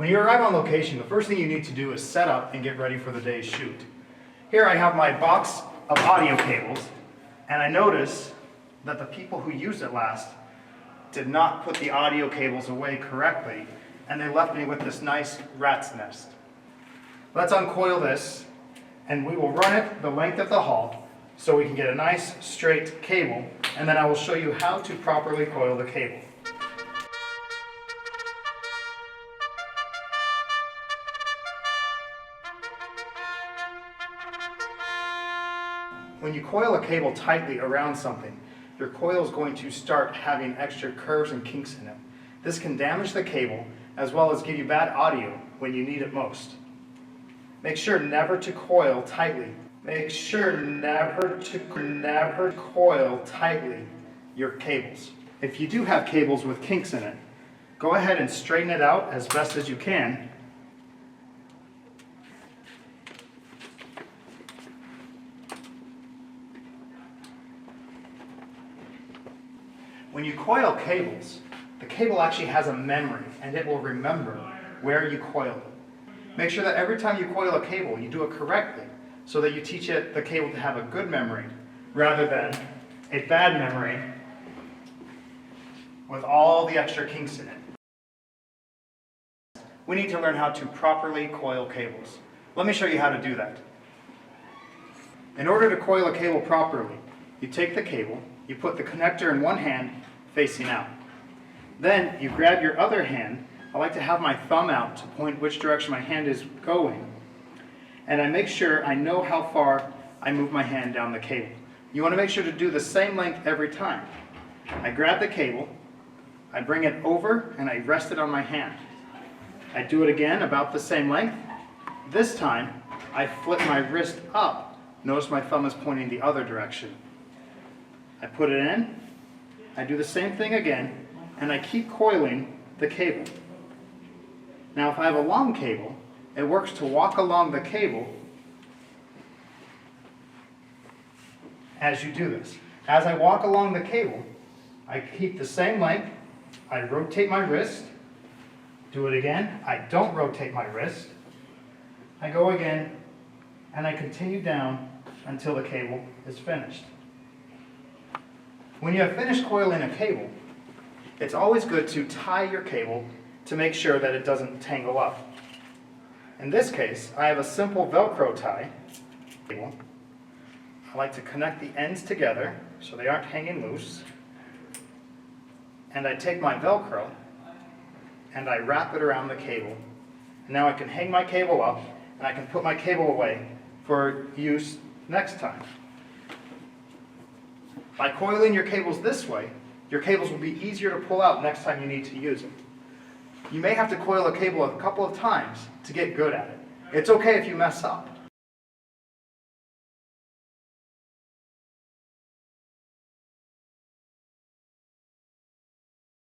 When you arrive on location, the first thing you need to do is set up and get ready for the day's shoot. Here I have my box of audio cables, and I notice that the people who used it last did not put the audio cables away correctly, and they left me with this nice rat's nest. Let's uncoil this, and we will run it the length of the hall so we can get a nice straight cable, and then I will show you how to properly coil the cable. When you coil a cable tightly around something, your coil is going to start having extra curves and kinks in it. This can damage the cable as well as give you bad audio when you need it most. Make sure never to coil tightly. Make sure never to coil tightly your cables. If you do have cables with kinks in it, go ahead and straighten it out as best as you can. When you coil cables, the cable actually has a memory and it will remember where you coiled it. Make sure that every time you coil a cable, you do it correctly so that you teach the cable to have a good memory rather than a bad memory with all the extra kinks in it. We need to learn how to properly coil cables. Let me show you how to do that. In order to coil a cable properly, you take the cable, you put the connector in one hand facing out. Then you grab your other hand. I like to have my thumb out to point which direction my hand is going. And I make sure I know how far I move my hand down the cable. You want to make sure to do the same length every time. I grab the cable, I bring it over, and I rest it on my hand. I do it again about the same length. This time, I flip my wrist up. Notice my thumb is pointing the other direction. I put it in, I do the same thing again, and I keep coiling the cable. Now if I have a long cable, it works to walk along the cable as you do this. As I walk along the cable, I keep the same length, I rotate my wrist, do it again, I don't rotate my wrist, I go again, and I continue down until the cable is finished. When you have finished coiling a cable, it's always good to tie your cable to make sure that it doesn't tangle up. In this case, I have a simple Velcro tie. I like to connect the ends together so they aren't hanging loose. And I take my Velcro and I wrap it around the cable. And now I can hang my cable up and I can put my cable away for use next time. By coiling your cables this way, your cables will be easier to pull out next time you need to use them. You may have to coil a cable a couple of times to get good at it. It's okay if you mess up.